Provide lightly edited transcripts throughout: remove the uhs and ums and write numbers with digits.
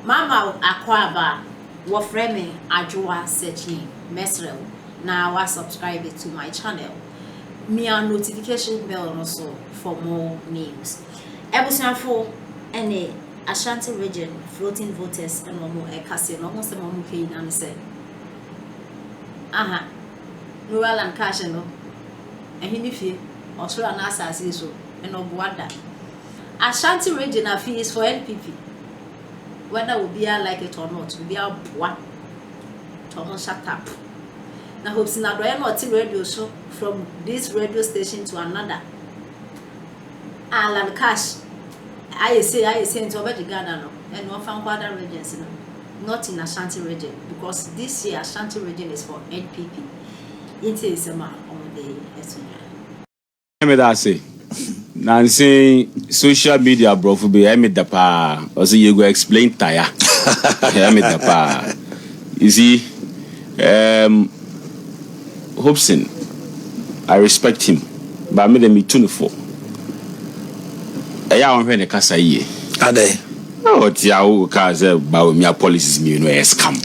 Mama Akwaba, what framing Ajua searching Mesrel. Now I subscribe to my channel. Me a notification bell also for more news. Ebusian for any Ashante region floating voters and more a casino almost a moment paying and say. Aha, Noel and cash no. And he knew or so an assassin so and of wonder. Ashante region of fees for NPP. Whether will be like it or not, will be our boy. Thomas shut up. Now, hopes in a radio show from this radio station to another. Alan Cash, I say into already Ghana and no found other regions, not in Ashante region, because this year Ashante region is for NPP. It is a man on the SUN. I say. Nancy social media bro for be I the pa or so you go explain tire. I the pa. You see, Hobson, I respect him, but I made him 24. I am when the casa ye. Are they? No, Tiao Kaza about me policies me no scam.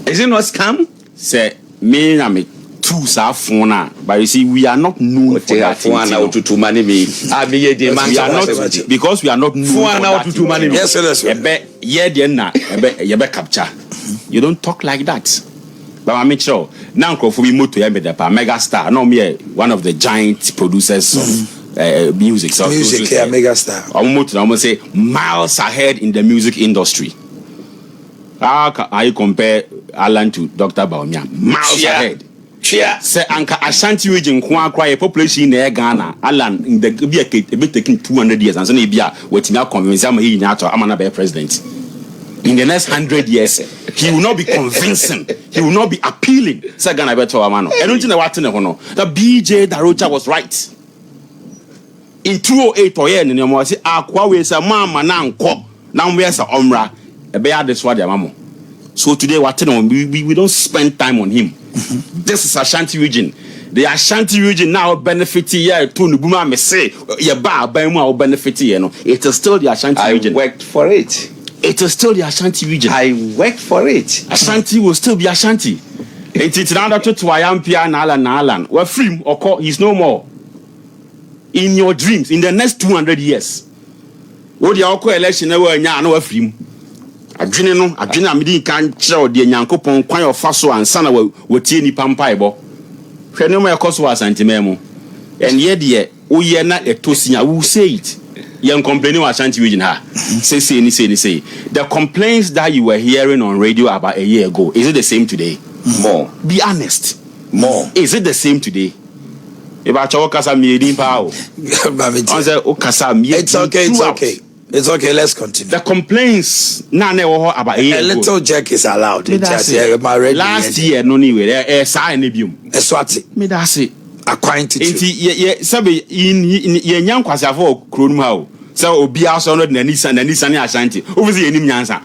Is it not scam? Say me na me two sa phone, but you see we are not known for that phone out to money me. Because we are not known for that to money. Yes, yes. Capture. You don't talk like that. But I make sure now for we move to mega star. No me one of the giant producers of music. So music, yeah, mega star. I'm say miles ahead in the music industry. How can you compare Alan to Dr. Baumia? Miles ahead. Say Anka Ashante region kwa cry population in Ghana. Alan in the be a bit taking 200 years and so be waiting out convince him he not to be president. In the next 100 years, he will not be convincing. He will not be appealing. Say Ghana better amano. I don't know what to know. The BJ Darocha was right. In 2008 or yeah, and you say Aqua we say mama na nko. Now we say omra. E be this what mamo. So today what we don't spend time on him. This is Ashante region. The Ashante region now benefiting here to Nubuma me say your bar by more benefiting, you know. It is still the Ashante region. I worked for it. It is still the Ashante region. I worked for it. Ashanti will still be Ashanti. It's now that to Ayampia and Alan. We're free or call he's no more. In your dreams, in the next 200 years. What the alcohol election never no free. Adwene amedi kan kire ode nyankopon kwan ofaso ansa na wotie ni pampaibo hwe no ma ekoso Asante memo and ye de wo na etosia we say it you complaining about Ashanti region ha say the complaints that you were hearing on radio about a year ago, is it the same today? More. Be honest. More. Is it the same today? It's okay. It's okay, let's continue. The complaints about a year ago. A little jerk is allowed. Last year, no need a sign nebium. A swati. Me that's it. Acquainted. Sabi in young Quasavo Krunmau. So be also not Nissan and Nissan Ashanti. Obviously, any answer.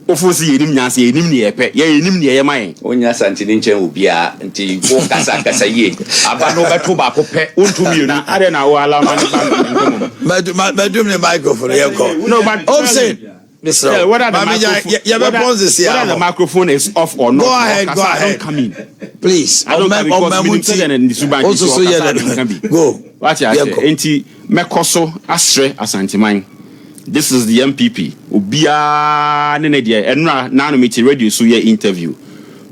Obviously, any answer, any epe, ye mine. When your Santi will be until you walk as a ye. Abano tobacco pet, I don't know how long. Madam, the microphone. No, but Obscene. Mr. What are the microphone is off or not? Go ahead. Don't come in. Please. I don't come also so go. What you say? Enti mekoso asre asantiman. This is the NPP. Obia ne dia enra na no meet radio so ye interview.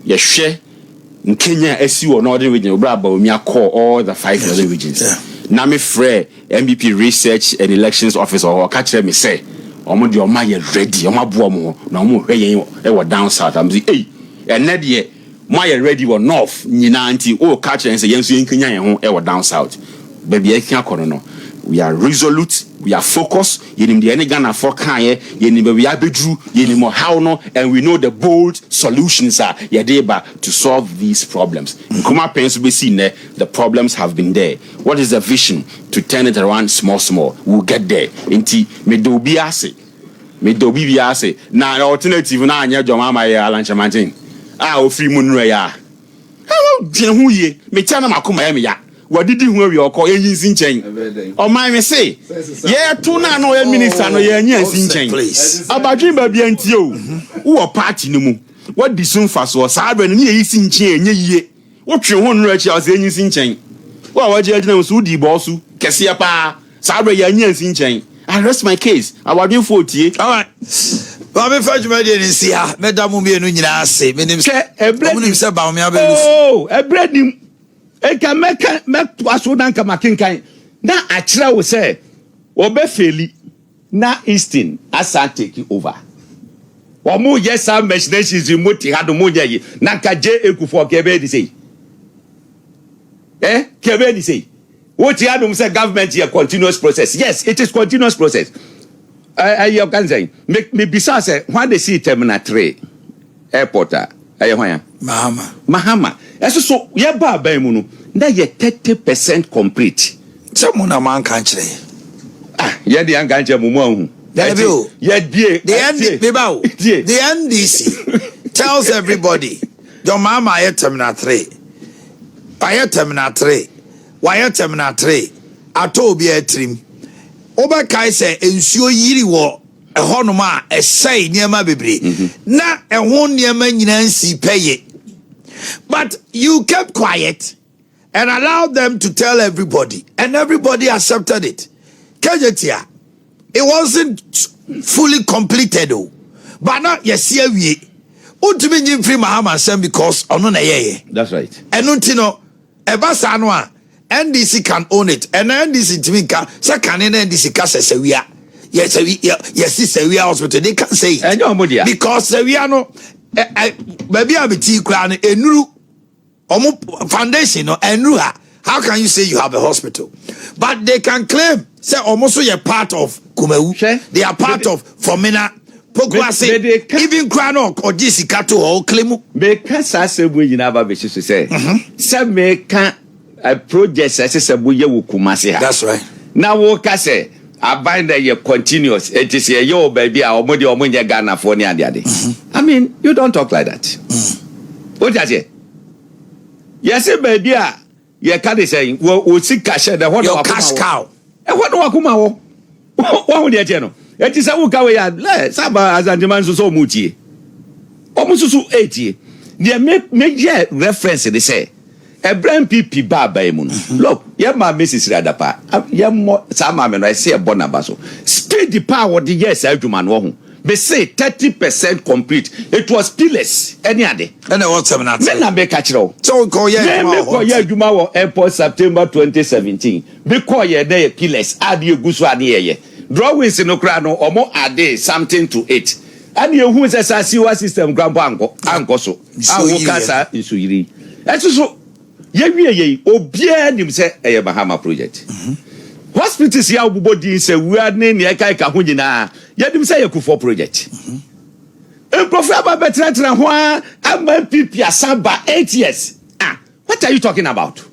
Ye hwe in Kenya esi or northern region obra ba omi call all the 5 northern regions. Na me frɛ NPP research and elections officer or catch me say omo de omo ye ready omo aboa mo na omo hwe yen e wo down south am say eh ene de mo ye ready wo north nyina anti o catch and say yenso yen Kenya yen ho e wo down south. Baby, I can't call no. We are resolute, we are focused. Yenim the any Ghana for kanye, yenim we are bedru, yenim how no, and we know the bold solutions are yadeba to solve these problems. In Kuma Pens we see the problems have been there. What is the vision to turn it around small? We'll get there. Inti medobi biase. Na alternative na anya joma ma ya lanchamantin. Ah o free moon ya. How hu ye? Me tana makuma ya me ya. wadidi hu awi okọ enyinsi nchen o man me say ye to na no ye minister no ye nyansi nchen abadwen ba bia ntie o wo party ni mu wadi sun fa so sabe no ne ye si nchen enye yie wo twe ho nro achi o se enyinsi nchen wo waje agina so di bosu kese pa sabe ye nyansi nchen. I rest my case. Abadwen fo tie. All right. Well, me fetch me dey see ah, me da mu me nu nyina se. Me nim say nim say ba me abelu. Oh, e bread nim. E ka me aso dan ka makinkan. Na a kira wo say obefeli na Easton asa take over. Wo mu yes am machinations remote ha do mu ye na ka je ekufo ke be di say. Ke be di say. What you have say government here continuous process. Yes, it is continuous process. You can say me besides say when they see terminal 3 airport Mahama. So ye ba ban mu no na ye 30% complete. Some na man kan kire. Ye dey an kan kire mu ahu. The NDC tells everybody your mama ye terminal 3. Aye terminal 3. Why terminal 3 ato bi atrim oba kai say ensuo yiri wo ehonoma esai niema bebre na ehon niema nyina nsi peye, but you kept quiet and allowed them to tell everybody and everybody accepted it. Kajetia, it wasn't fully completed though, but now yes here we utimi nyim free Mahama sem because ono na yeye. That's right. Enuntino ebasa no a NDC can own it, and NDC Timika, second NDC Casa Sevilla. Yes, Sevilla Hospital, they can say it. Because Sevilla no, maybe I'm a tea crown, a new foundation, and how can you say you have a hospital? But they can claim, say, almost you're part of Kumeu, they are part of Fomena, Pokwase, even Krano or Jessica or Klemu. Because I said, we never be to say, some make a project as a buye wukumasi. That's right. Now what I say, I bind that you're continuous. It is a yo baby, our modi or munya Ghana for the other. I mean, you don't talk like that. What does it? Yes, baby, you can't say, we'll see cash the what your cash cow. And what do I come out? What would you know? It is a Wukaway, Saba as a demand so muti. Almost so 80. They make reference, they say. A brand PP baba emun. Look, yeah, my Mrs. Radapa. Yeah, more some I say a bonabaso. Speed the power the yes, I do man won. They say 30% complete. It was pillars any other. And I want some not. Then I make catch roll. So call yeah, Juma Airport September 2017. Because yeah, they pillars. Add you guswa near drawings in Okrano or more are there something to it. And you who says I see what system grandpa uncle so. I will casa in Suiri. That's so. Ye obia nim say eye Bahama project. Hospitals ya obodi say we are ne ne kai ka ho nyina. Ye nim say Yakufo project. Prof aba betra ho NPP asaba 8 years. What are you talking about?